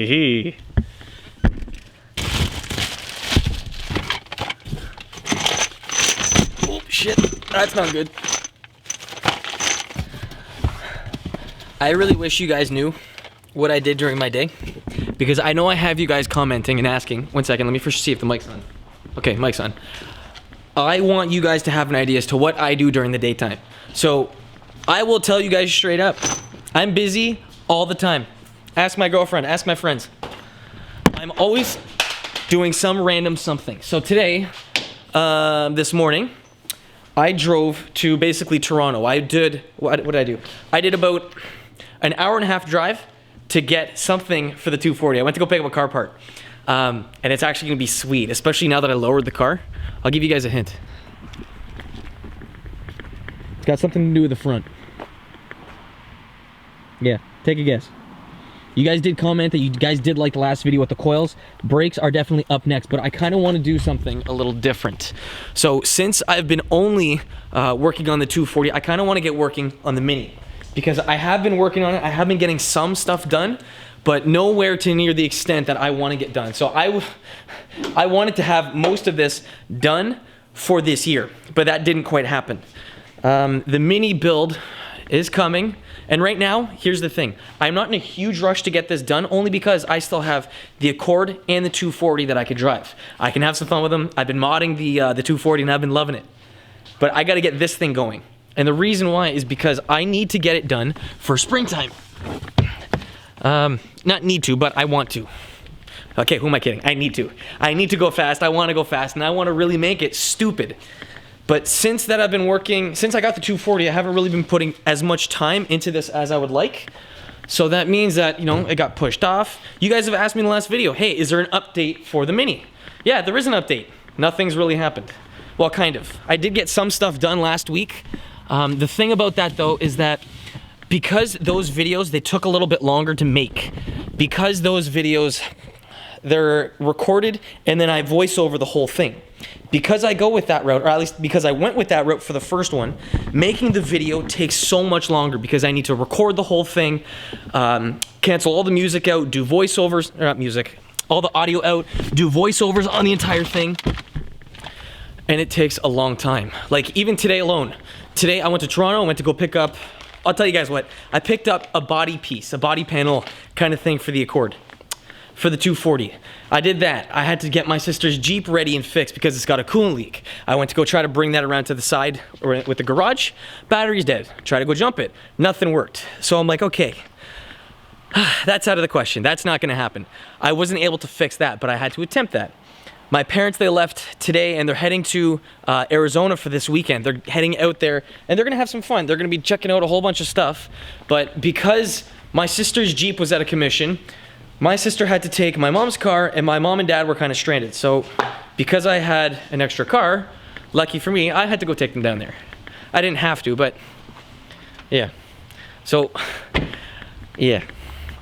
Hee. Oh shit, that's not good. I really wish you guys knew what I did during my day, because I know I have you guys commenting and asking. One second, let me first see if the mic's on. Okay, mic's on. I want you guys to have an idea as to what I do during the daytime. So I will tell you guys straight up, I'm busy all the time. Ask my girlfriend, ask my friends. I'm always doing some random something. So today, this morning, I drove to basically Toronto. I did, what did I do? I did about an hour and a half drive to get something for the 240. I went to go pick up a car part. And it's actually gonna be sweet, especially now that I lowered the car. I'll give you guys a hint. It's got something to do with the front. Yeah, take a guess. You guys did comment that you guys did like the last video with the coils. Brakes are definitely up next, but I kind of want to do something a little different. So since I've been only working on the 240, I kind of want to get working on the Mini, because I have been working on it. I have been getting some stuff done, but nowhere to near the extent that I want to get done. So I wanted to have most of this done for this year, but that didn't quite happen. The Mini build is coming. And right now, here's the thing. I'm not in a huge rush to get this done, only because I still have the Accord and the 240 that I could drive. I can have some fun with them. I've been modding the 240 and I've been loving it. But I gotta get this thing going. And the reason why is because I need to get it done for springtime. Not need to, but I want to. Okay, who am I kidding? I need to. I need to go fast, I wanna go fast, and I wanna really make it stupid. But since that I've been working, since I got the 240, I haven't really been putting as much time into this as I would like. So that means that, you know, it got pushed off. You guys have asked me in the last video, hey, is there an update for the Mini? Yeah, there is an update. Nothing's really happened. Well, kind of. I did get some stuff done last week. The thing about that though is that because those videos, they took a little bit longer to make. Because those videos, they're recorded and then I voice over the whole thing. Because I go with that route, or at least because I went with that route for the first one, making the video takes so much longer because I need to record the whole thing, cancel all the music out, do voiceovers, or not music, all the audio out, do voiceovers on the entire thing, and it takes a long time. Like even today alone. Today I went to Toronto, I went to go pick up, I'll tell you guys what, I picked up a body piece, a body panel kind of thing for the Accord. For the 240. I did that. I had to get my sister's Jeep ready and fixed because it's got a coolant leak. I went to go try to bring that around to the side or with the garage. Battery's dead. Try to go jump it. Nothing worked. So I'm like, okay, that's out of the question. That's not gonna happen. I wasn't able to fix that, but I had to attempt that. My parents, they left today and they're heading to Arizona for this weekend. They're heading out there and they're gonna have some fun. They're gonna be checking out a whole bunch of stuff. But because my sister's Jeep was out of commission, my sister had to take my mom's car and my mom and dad were kind of stranded. So because I had an extra car, lucky for me, I had to go take them down there. I didn't have to, but yeah. So yeah,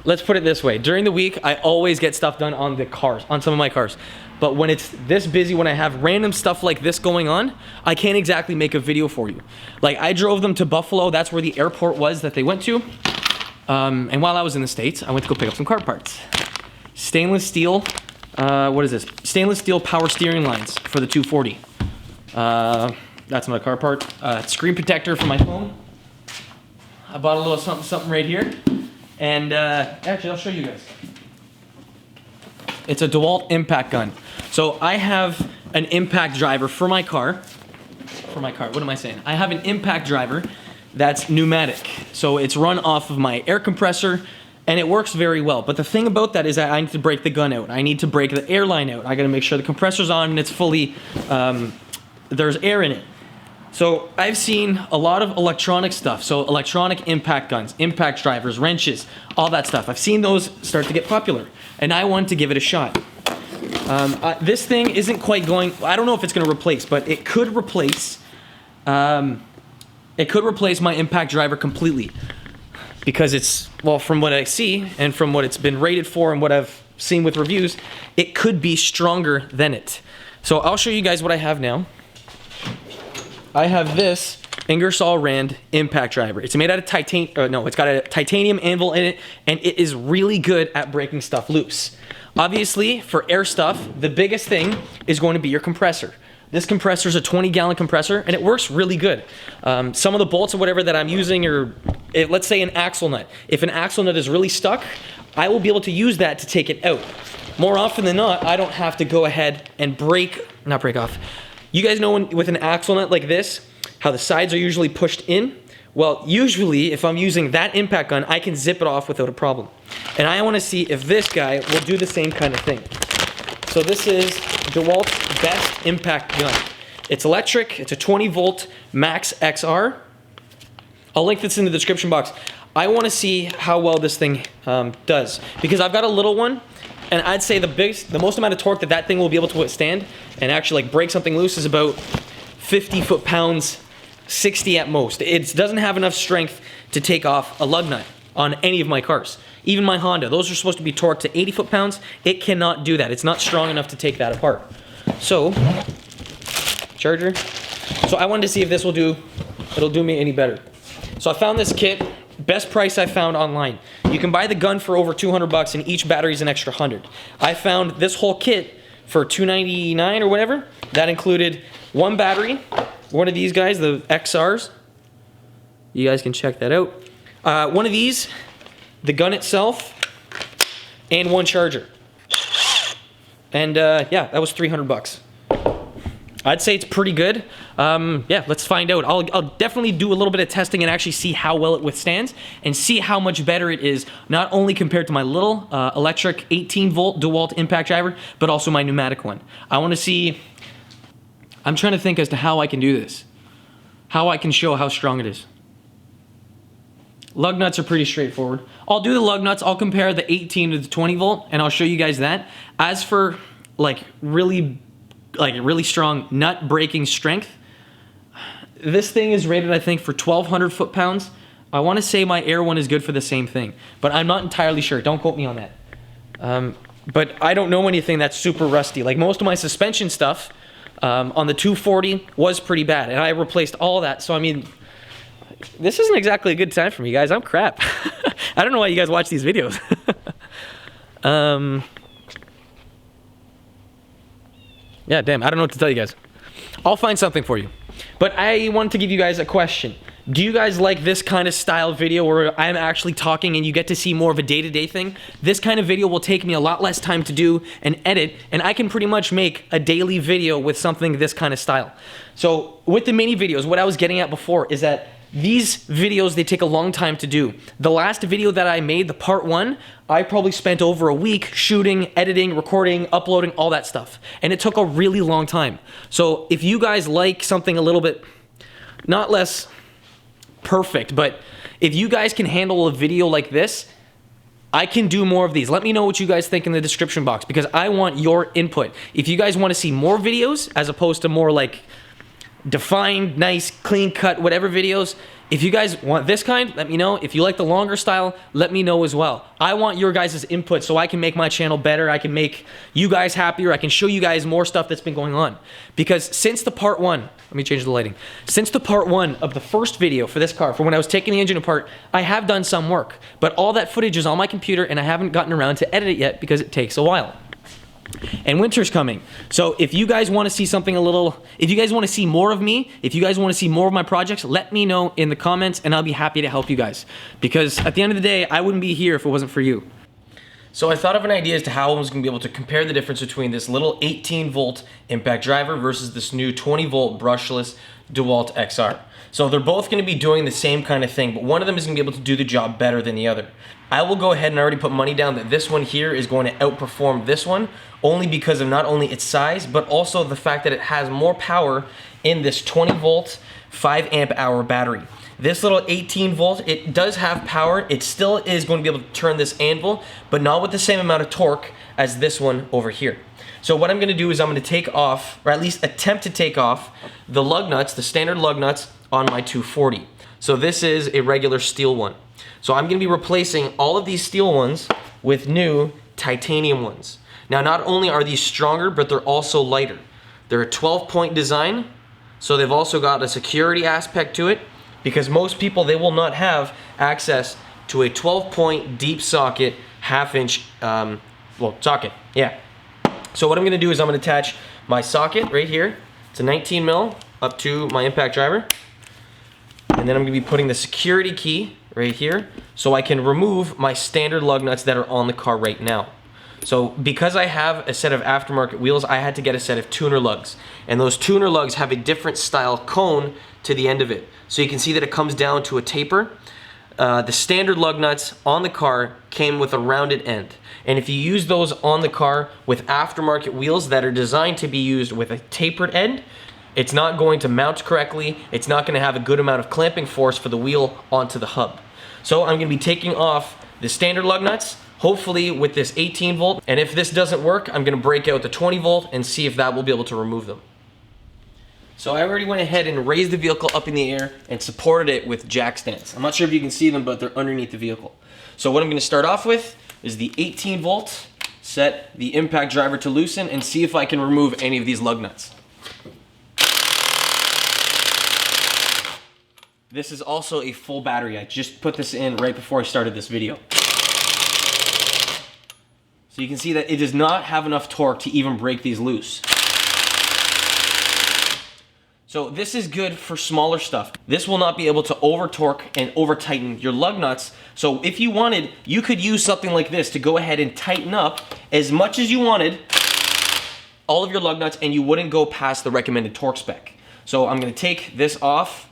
let's put it this way. During the week, I always get stuff done on the cars, on some of my cars. But when it's this busy, when I have random stuff like this going on, I can't exactly make a video for you. Like I drove them to Buffalo. That's where the airport was that they went to. And while I was in the States, I went to go pick up some car parts. Stainless steel, what is this? Stainless steel power steering lines for the 240. That's my car part. Screen protector for my phone. I bought a little something right here. And actually, I'll show you guys. It's a DeWalt impact gun. So I have an impact driver for my car. What am I saying? I have an impact driver that's pneumatic. So it's run off of my air compressor and it works very well. But the thing about that is that I need to break the gun out. I need to break the airline out. I gotta make sure the compressor's on and it's fully, there's air in it. So I've seen a lot of electronic stuff. So electronic impact guns, impact drivers, wrenches, all that stuff. I've seen those start to get popular and I wanted to give it a shot. This thing isn't quite going, I don't know if it's gonna replace, but it could replace, my impact driver completely because it's, well, from what I see and from what it's been rated for and what I've seen with reviews, it could be stronger than it. So I'll show you guys what I have now. I have this Ingersoll Rand impact driver. It's made out of it's got a titanium anvil in it, and it is really good at breaking stuff loose. Obviously, for air stuff, the biggest thing is going to be your compressor. This compressor is a 20-gallon compressor, and it works really good. Some of the bolts or whatever that I'm using are, let's say an axle nut. If an axle nut is really stuck, I will be able to use that to take it out. More often than not, I don't have to go ahead and not break off. You guys know with an axle nut like this, how the sides are usually pushed in? Well, usually if I'm using that impact gun, I can zip it off without a problem. And I want to see if this guy will do the same kind of thing. So this is DeWalt's best impact gun. It's electric, it's a 20 volt Max XR. I'll link this in the description box. I want to see how well this thing does, because I've got a little one, and I'd say the most amount of torque that thing will be able to withstand and actually like break something loose is about 50 foot-pounds, 60 at most. It doesn't have enough strength to take off a lug nut on any of my cars. Even my Honda, those are supposed to be torqued to 80 foot-pounds. It cannot do that. It's not strong enough to take that apart. So, charger. So I wanted to see if it'll do me any better. So I found this kit, best price I found online. You can buy the gun for over 200 bucks and each battery is an extra 100. I found this whole kit for $299 or whatever. That included one battery, one of these guys, the XRs. You guys can check that out. One of these, the gun itself, and one charger. And yeah, that was 300 bucks. I'd say it's pretty good. Yeah, let's find out. I'll definitely do a little bit of testing and actually see how well it withstands and see how much better it is, not only compared to my little electric 18 volt DeWalt impact driver, but also my pneumatic one. I want to see, I'm trying to think as to how I can do this. How I can show how strong it is. Lug nuts are pretty straightforward. I'll do the lug nuts, I'll compare the 18 to the 20 volt, and I'll show you guys that. As for really strong nut breaking strength, this thing is rated, I think, for 1,200 foot-pounds. I want to say my air one is good for the same thing, but I'm not entirely sure. Don't quote me on that. But I don't know anything that's super rusty. Like most of my suspension stuff on the 240 was pretty bad, and I replaced all that. So I mean, this isn't exactly a good time for me, guys. I'm crap. I don't know why you guys watch these videos. Yeah, damn, I don't know what to tell you guys. I'll find something for you. But I wanted to give you guys a question. Do you guys like this kind of style video where I'm actually talking and you get to see more of a day-to-day thing? This kind of video will take me a lot less time to do and edit, and I can pretty much make a daily video with something this kind of style. So with the mini videos, what I was getting at before is that these videos, they take a long time to do. The last video that I made, the part 1, I probably spent over a week shooting, editing, recording, uploading, all that stuff. And it took a really long time. So if you guys like something a little bit, not less perfect, but if you guys can handle a video like this, I can do more of these. Let me know what you guys think in the description box, because I want your input. If you guys want to see more videos as opposed to more like defined, nice, clean cut, whatever videos. If you guys want this kind, let me know. If you like the longer style, let me know as well. I want your guys' input so I can make my channel better. I can make you guys happier. I can show you guys more stuff that's been going on. Because since the part 1, let me change the lighting. Since the part 1 of the first video for this car, for when I was taking the engine apart, I have done some work. But all that footage is on my computer and I haven't gotten around to edit it yet because it takes a while. And winter's coming. So if you guys want to see something if you guys want to see more of me, if you guys want to see more of my projects, let me know in the comments and I'll be happy to help you guys. Because at the end of the day, I wouldn't be here if it wasn't for you. So I thought of an idea as to how I was going to be able to compare the difference between this little 18 volt impact driver versus this new 20 volt brushless DeWalt XR. So they're both going to be doing the same kind of thing, but one of them is going to be able to do the job better than the other. I will go ahead and already put money down that this one here is going to outperform this one, only because of not only its size, but also the fact that it has more power in this 20 volt, 5 amp hour battery. This little 18 volt, it does have power. It still is going to be able to turn this anvil, but not with the same amount of torque as this one over here. So what I'm going to do is I'm going to take off, or at least attempt to take off, the lug nuts, the standard lug nuts on my 240. So this is a regular steel one. So I'm going to be replacing all of these steel ones with new titanium ones. Now not only are these stronger, but they're also lighter. They're a 12-point design, So they've also got a security aspect to it, because most people, they will not have access to a 12-point deep socket, half-inch, socket, yeah. So what I'm gonna do is I'm gonna attach my socket right here. It's a 19 mil up to my impact driver. And then I'm gonna be putting the security key right here so I can remove my standard lug nuts that are on the car right now. So because I have a set of aftermarket wheels, I had to get a set of tuner lugs. And those tuner lugs have a different style cone to the end of it. So you can see that it comes down to a taper. The standard lug nuts on the car came with a rounded end. And if you use those on the car with aftermarket wheels that are designed to be used with a tapered end, it's not going to mount correctly. It's not going to have a good amount of clamping force for the wheel onto the hub. So I'm going to be taking off the standard lug nuts, hopefully with this 18 volt. And if this doesn't work, I'm going to break out the 20 volt and see if that will be able to remove them. So I already went ahead and raised the vehicle up in the air and supported it with jack stands. I'm not sure if you can see them, but they're underneath the vehicle. So what I'm going to start off with is the 18 volt, set the impact driver to loosen, and see if I can remove any of these lug nuts. This is also a full battery. I just put this in right before I started this video. So you can see that it does not have enough torque to even break these loose. So this is good for smaller stuff. This will not be able to over torque and over tighten your lug nuts. So if you wanted, you could use something like this to go ahead and tighten up as much as you wanted all of your lug nuts, and you wouldn't go past the recommended torque spec. So I'm gonna take this off,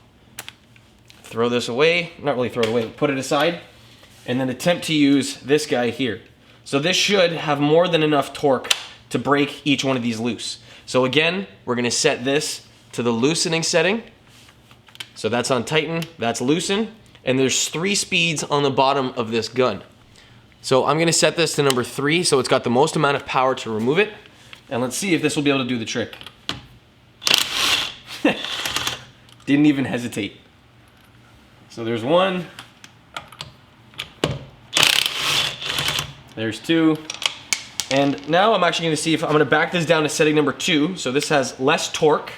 throw this away, not really throw it away, put it aside, and then attempt to use this guy here. So this should have more than enough torque to break each one of these loose. So again, we're gonna set this to the loosening setting. So that's on tighten, that's loosen, and there's 3 speeds on the bottom of this gun. So I'm gonna set this to number 3 so it's got the most amount of power to remove it. And let's see if this will be able to do the trick. Didn't even hesitate. So there's 1. There's 2. And now I'm actually gonna see if I'm gonna back this down to setting number 2. So this has less torque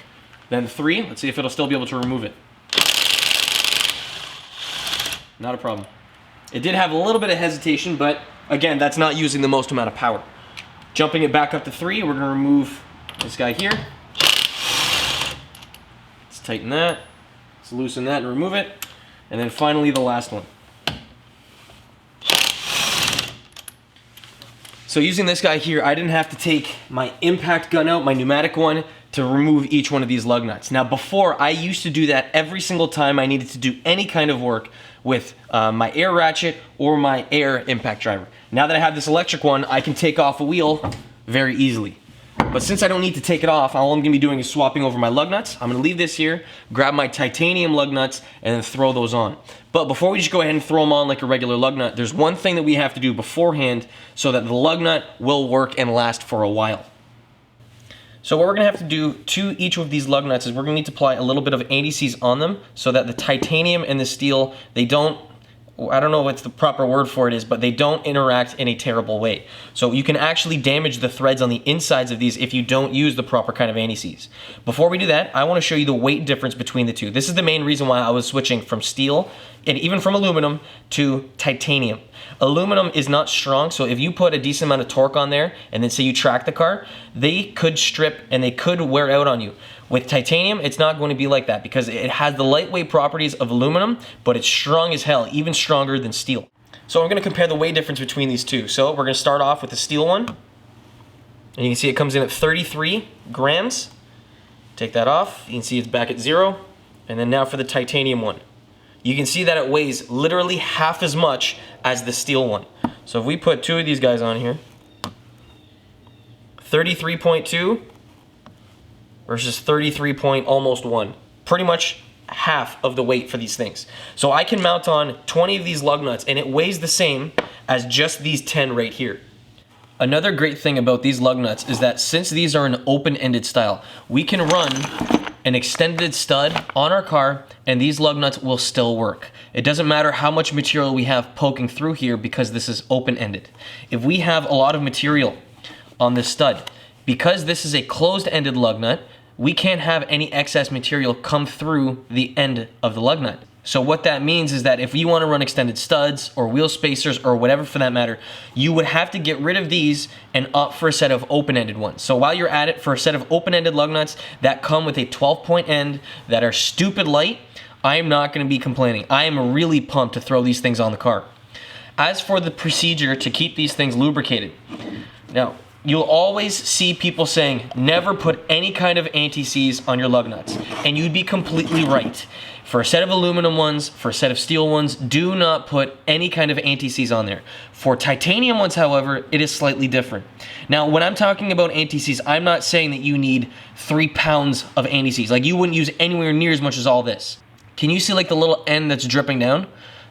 than 3. Let's see if it'll still be able to remove it. Not a problem. It did have a little bit of hesitation, but again, that's not using the most amount of power. Jumping it back up to 3, we're gonna remove this guy here. Let's tighten that. Let's loosen that and remove it. And then finally the last one. So using this guy here, I didn't have to take my impact gun out, my pneumatic one, to remove each one of these lug nuts. Now before, I used to do that every single time I needed to do any kind of work with my air ratchet or my air impact driver. Now that I have this electric one, I can take off a wheel very easily. But since I don't need to take it off, all I'm gonna be doing is swapping over my lug nuts. I'm gonna leave this here, grab my titanium lug nuts, and then throw those on. But before we just go ahead and throw them on like a regular lug nut, there's one thing that we have to do beforehand so that the lug nut will work and last for a while. So what we're gonna have to do to each of these lug nuts is we're gonna need to apply a little bit of anti-seize on them so that the titanium and the steel, they don't, I don't know what the proper word for it is, but they don't interact in a terrible way. So you can actually damage the threads on the insides of these if you don't use the proper kind of anti-seize. Before we do that, I want to show you the weight difference between the two. This is the main reason why I was switching from steel and even from aluminum to titanium. Aluminum is not strong, so if you put a decent amount of torque on there and then say you track the car, they could strip and they could wear out on you. With titanium, it's not going to be like that because it has the lightweight properties of aluminum, but it's strong as hell, even stronger than steel. So I'm going to compare the weight difference between these two. So we're going to start off with the steel one. And you can see it comes in at 33 grams. Take that off. You can see it's back at 0. And then now for the titanium one. You can see that it weighs literally half as much as the steel one. So if we put 2 of these guys on here, 33.2 versus 33 point almost 1. Pretty much half of the weight for these things. So I can mount on 20 of these lug nuts and it weighs the same as just these 10 right here. Another great thing about these lug nuts is that since these are an open-ended style, we can run an extended stud on our car and these lug nuts will still work. It doesn't matter how much material we have poking through here because this is open-ended. If we have a lot of material on this stud, because this is a closed-ended lug nut, we can't have any excess material come through the end of the lug nut. So what that means is that if you want to run extended studs or wheel spacers or whatever for that matter, you would have to get rid of these and opt for a set of open-ended ones. So while you're at it, for a set of open-ended lug nuts that come with a 12-point end that are stupid light, I am not going to be complaining. I am really pumped to throw these things on the car. As for the procedure to keep these things lubricated, now, you'll always see people saying, never put any kind of anti-seize on your lug nuts. And you'd be completely right. For a set of aluminum ones, for a set of steel ones, do not put any kind of anti-seize on there. For titanium ones, however, it is slightly different. Now, when I'm talking about anti-seize, I'm not saying that you need 3 pounds of anti-seize. Like, you wouldn't use anywhere near as much as all this. Can you see like the little end that's dripping down?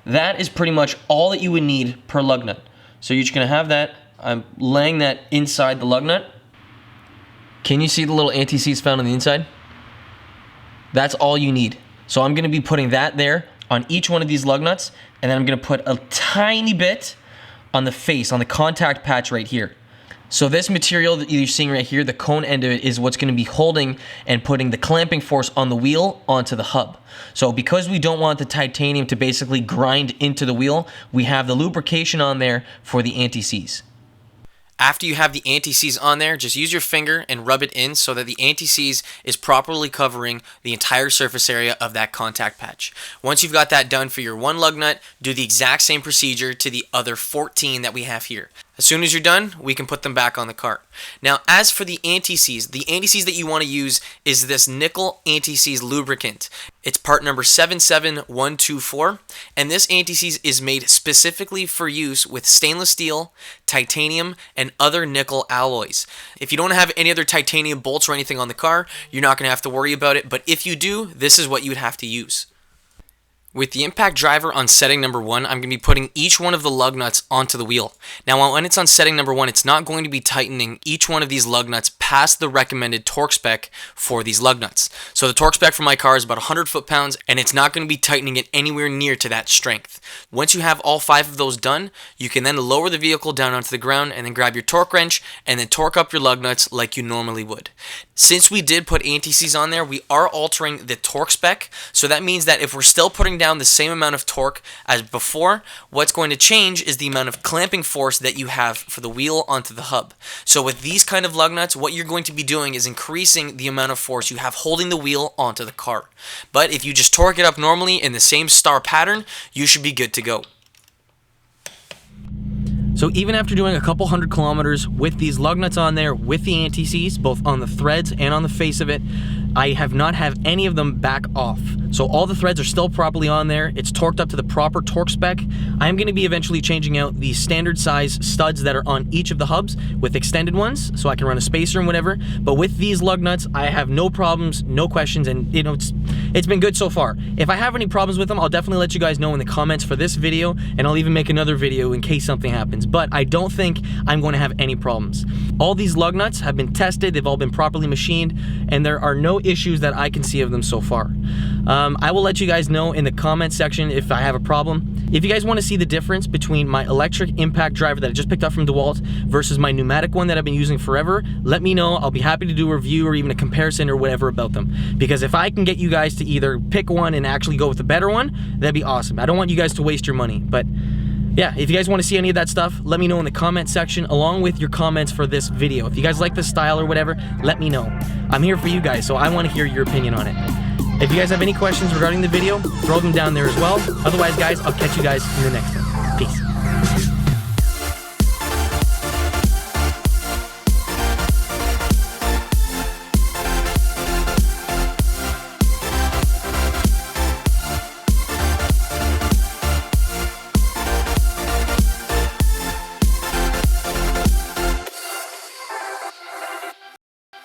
That is pretty much all that you would need per lug nut. So you're just gonna have that. I'm laying that inside the lug nut. Can you see the little anti-seize found on the inside? That's all you need. So I'm gonna be putting that there on each one of these lug nuts, and then I'm gonna put a tiny bit on the face, on the contact patch right here. So this material that you're seeing right here, the cone end of it, is what's gonna be holding and putting the clamping force on the wheel onto the hub. So because we don't want the titanium to basically grind into the wheel, we have the lubrication on there for the anti-seize. After you have the anti-seize on there, just use your finger and rub it in so that the anti-seize is properly covering the entire surface area of that contact patch. Once you've got that done for your one lug nut, do the exact same procedure to the other 14 that we have here. As soon as you're done, we can put them back on the cart. Now, as for the anti-seize that you want to use is this nickel anti-seize lubricant. It's part number 77124, and this anti-seize is made specifically for use with stainless steel, titanium, and other nickel alloys. If you don't have any other titanium bolts or anything on the car, you're not going to have to worry about it, but if you do, this is what you would have to use. With the impact driver on setting number 1, I'm going to be putting each one of the lug nuts onto the wheel. Now, when it's on setting number 1, it's not going to be tightening each one of these lug nuts past the recommended torque spec for these lug nuts. So the torque spec for my car is about 100 foot-pounds, and it's not going to be tightening it anywhere near to that strength. Once you have all 5 of those done, you can then lower the vehicle down onto the ground and then grab your torque wrench and then torque up your lug nuts like you normally would. Since we did put anti-seize on there, we are altering the torque spec, so that means that if we're still putting down the same amount of torque as before, what's going to change is the amount of clamping force that you have for the wheel onto the hub. So with these kind of lug nuts, what you're going to be doing is increasing the amount of force you have holding the wheel onto the car. But if you just torque it up normally in the same star pattern, you should be good to go. So even after doing a couple 100 kilometers with these lug nuts on there, with the anti-seize, both on the threads and on the face of it, I have not had any of them back off. So all the threads are still properly on there. It's torqued up to the proper torque spec. I'm going to be eventually changing out the standard size studs that are on each of the hubs with extended ones, so I can run a spacer and whatever. But with these lug nuts, I have no problems, no questions, and you know, it's been good so far. If I have any problems with them, I'll definitely let you guys know in the comments for this video, and I'll even make another video in case something happens. But I don't think I'm going to have any problems. All these lug nuts have been tested, they've all been properly machined, and there are no issues that I can see of them so far. I will let you guys know in the comment section if I have a problem. If you guys want to see the difference between my electric impact driver that I just picked up from DeWalt versus my pneumatic one that I've been using forever, let me know. I'll be happy to do a review or even a comparison or whatever about them. Because if I can get you guys to either pick one and actually go with the better one, that'd be awesome. I don't want you guys to waste your money, but yeah, if you guys want to see any of that stuff, let me know in the comment section along with your comments for this video. If you guys like the style or whatever, let me know. I'm here for you guys, so I want to hear your opinion on it. If you guys have any questions regarding the video, throw them down there as well. Otherwise, guys, I'll catch you guys in the next one.